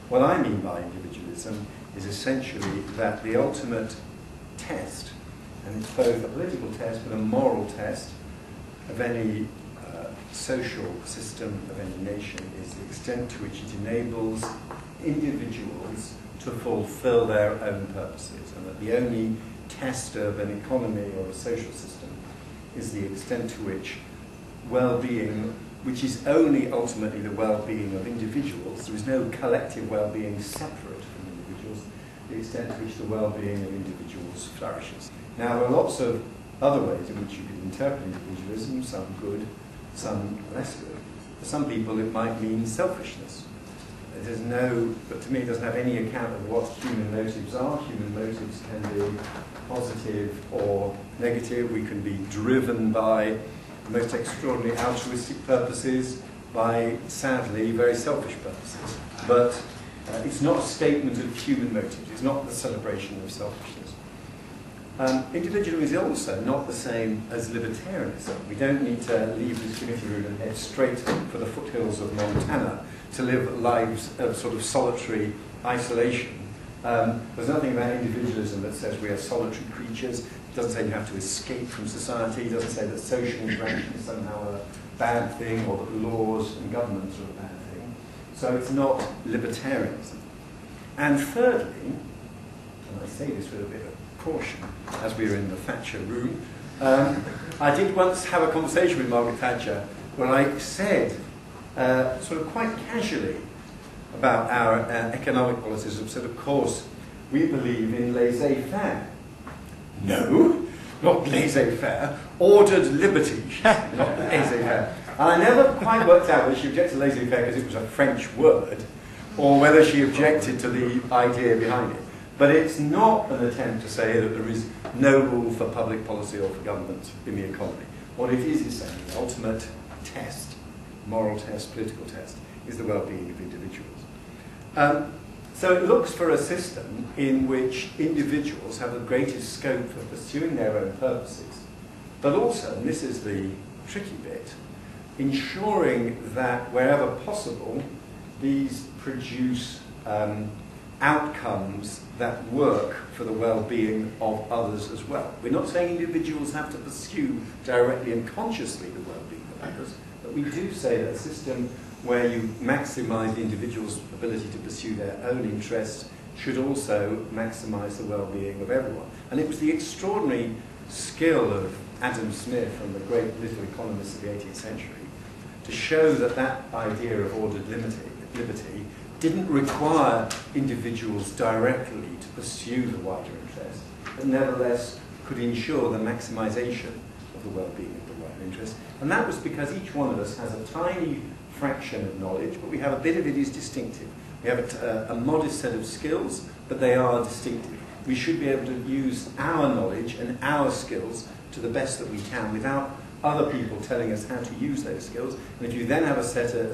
What I mean by individualism is essentially that the ultimate test, and it's both a political test but a moral test of any social system of any nation, is the extent to which it enables individuals to fulfill their own purposes, and that the only test of an economy or a social system is the extent to which well-being, which is only ultimately the well-being of individuals, there is no collective well-being separate from individuals, the extent to which the well-being of individuals flourishes. Now, there are lots of other ways in which you can interpret individualism, some good, some less good. For some people it might mean selfishness. There's no, but to me it doesn't have any account of what human motives are. Human motives can be positive or negative. We can be driven by the most extraordinary altruistic purposes, by, sadly, very selfish purposes. But it's not a statement of human motives. It's not the celebration of selfishness. Individualism is also not the same as libertarianism. We don't need to leave this committee room and head straight for the foothills of Montana to live lives of sort of solitary isolation. There's nothing about individualism that says we are solitary creatures. It doesn't say you have to escape from society. It doesn't say that social interaction is somehow a bad thing, or that laws and governments are a bad thing. So it's not libertarianism. And thirdly, and I say this with a bit of caution, as we were in the Thatcher room, I did once have a conversation with Margaret Thatcher where I said, sort of quite casually, about our economic policies, and said, of course, we believe in laissez-faire. No, not laissez-faire, ordered liberty, not laissez-faire. And I never quite worked out whether she objected to laissez-faire because it was a French word, or whether she objected to the idea behind it. But it's not an attempt to say that there is no rule for public policy or for government in the economy. What it is saying, the ultimate test, moral test, political test, is the well-being of individuals. So it looks for a system in which individuals have the greatest scope for pursuing their own purposes, but also, and this is the tricky bit, ensuring that wherever possible, these produce outcomes that work for the well-being of others as well. We're not saying individuals have to pursue directly and consciously the well-being of others, but we do say that a system where you maximise the individual's ability to pursue their own interests should also maximise the well-being of everyone. And it was the extraordinary skill of Adam Smith and the great political economists of the 18th century to show that that idea of ordered liberty didn't require individuals directly to pursue the wider interest, but nevertheless could ensure the maximisation of the well-being of the wider interest. And that was because each one of us has a tiny fraction of knowledge, but we have a bit of it is distinctive. We have a modest set of skills, but they are distinctive. We should be able to use our knowledge and our skills to the best that we can without other people telling us how to use those skills. And if you then have a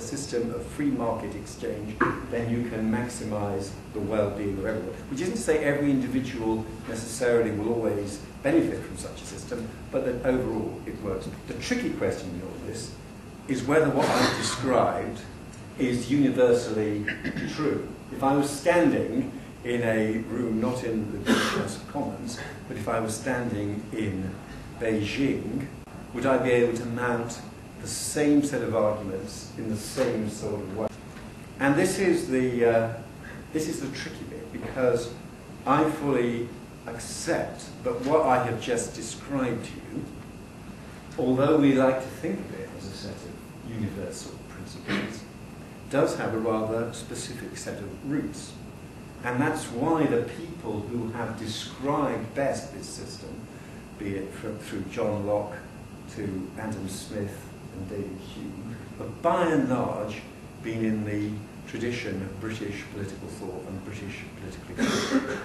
system of free market exchange, then you can maximise the well-being of everyone. Which isn't to say every individual necessarily will always benefit from such a system, but that overall it works. The tricky question in all this is whether what I've described is universally true. If I was standing in a room, not in the British House of Commons, but if I was standing in Beijing, would I be able to mount the same set of arguments in the same sort of way? And this is the tricky bit, because I fully accept that what I have just described to you, although we like to think of it as a set of universal principles, does have a rather specific set of roots. And that's why the people who have described best this system, be it through John Locke to Adam Smith and David Hume, have by and large been in the tradition of British political thought and British political economy.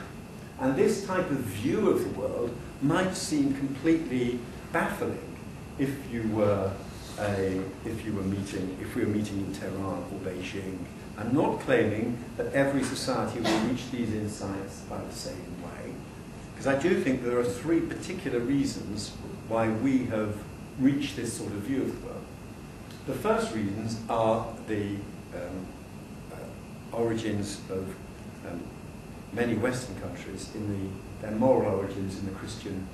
And this type of view of the world might seem completely baffling if we were meeting in Tehran or Beijing. I'm not claiming that every society will reach these insights by the same way, because I do think there are three particular reasons why we have reached this sort of view of the world. The first reasons are origins of many Western countries in their moral origins in the Christian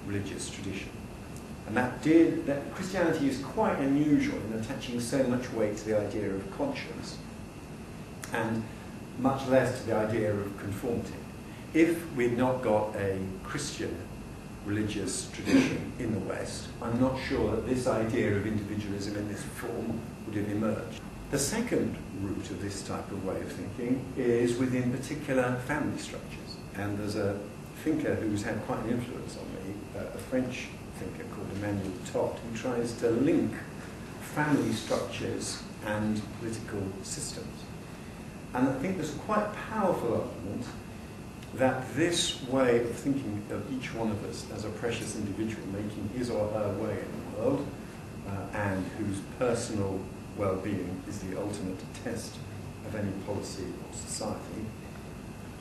religious tradition. And that Christianity is quite unusual in attaching so much weight to the idea of conscience and much less to the idea of conformity. If we'd not got a Christian religious tradition in the West, I'm not sure that this idea of individualism in this form would have emerged. The second root of this type of way of thinking is within particular family structures. And there's a thinker who's had quite an influence on me, a French thinker called Emmanuel Todt, who tries to link family structures and political systems. And I think there's a quite powerful argument that this way of thinking of each one of us as a precious individual making his or her way in the world, and whose personal well-being is the ultimate test of any policy or society,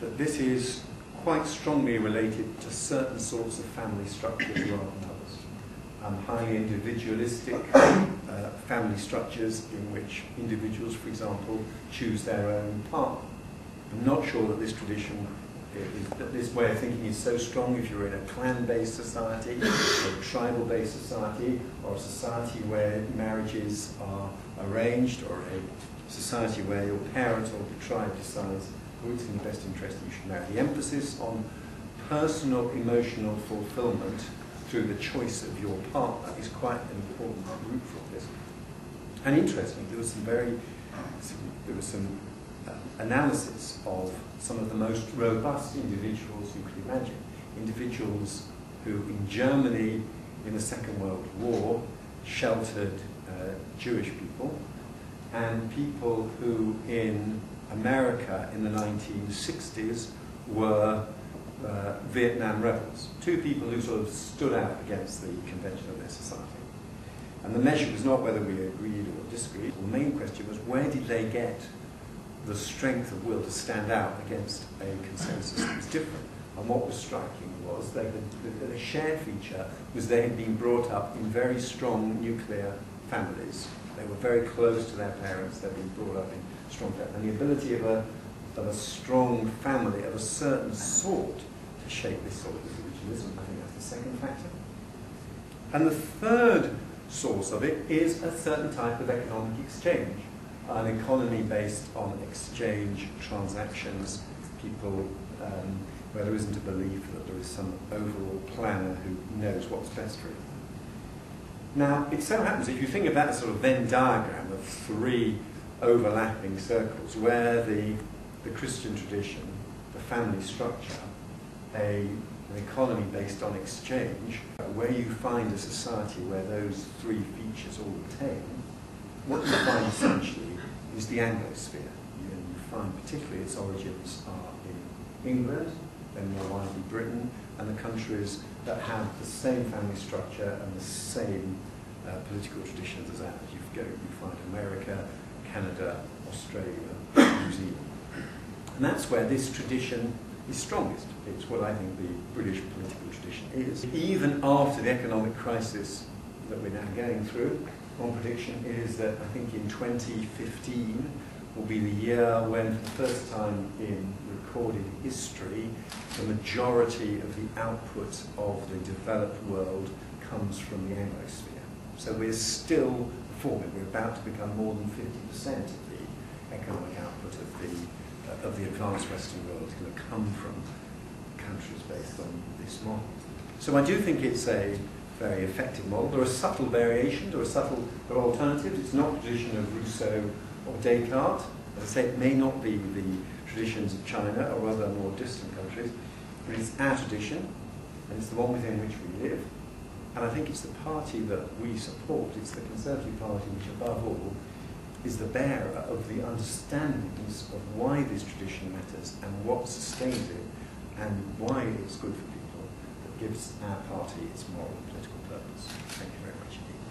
that this is quite strongly related to certain sorts of family structures rather than others. Highly individualistic family structures in which individuals, for example, choose their own partner. I'm not sure that this tradition, that this way of thinking is so strong if you're in a clan-based society, or a tribal-based society, or a society where marriages are arranged, or a society where your parents or the tribe decides who it's in the best interest you should marry. The emphasis on personal emotional fulfillment through the choice of your partner is quite an important root for this. And interestingly, there was some analysis of some of the most robust individuals you could imagine. Individuals who in Germany in the Second World War sheltered Jewish people, and people who in America in the 1960s were Vietnam rebels. Two people who sort of stood out against the convention of their society. And the measure was not whether we agreed or disagreed. The main question was, where did they get the strength of will to stand out against a consensus that was different? And what was striking was that the shared feature was they had been brought up in very strong nuclear families. They were very close to their parents. They'd been brought up in strong families. And the ability of a strong family of a certain sort to shape this sort of individualism, I think that's the second factor. And the third source of it is a certain type of economic exchange, an economy based on exchange transactions, people where there isn't a belief that there is some overall planner who knows what's best for it. Now, it so happens, if you think of that sort of Venn diagram of three overlapping circles, where the Christian tradition, the family structure, an economy based on exchange, where you find a society where those three features all obtain, what you find essentially is the Anglosphere. You find particularly its origins are in England, then more widely Britain, and the countries that have the same family structure and the same political traditions as ours. You find America, Canada, Australia, New Zealand. And that's where this tradition is strongest. It's what I think the British political tradition is. Even after the economic crisis that we're now going through, one prediction is that I think in 2015 will be the year when, for the first time in recorded history, the majority of the output of the developed world comes from the Anglosphere. So we're still forming. We're about to become more than 50% of the economic output of the advanced Western world is going to come from countries based on this model. So I do think it's a very effective model. There are subtle variations, there are alternatives. It's not the tradition of Rousseau or Descartes. As I say, it may not be the traditions of China or other more distant countries, but it's our tradition, and it's the one within which we live. And I think it's the party that we support, it's the Conservative Party which above all is the bearer of the understandings of why this tradition matters and what sustains it and why it's good for people, that gives our party its moral and political purpose. Thank you very much indeed.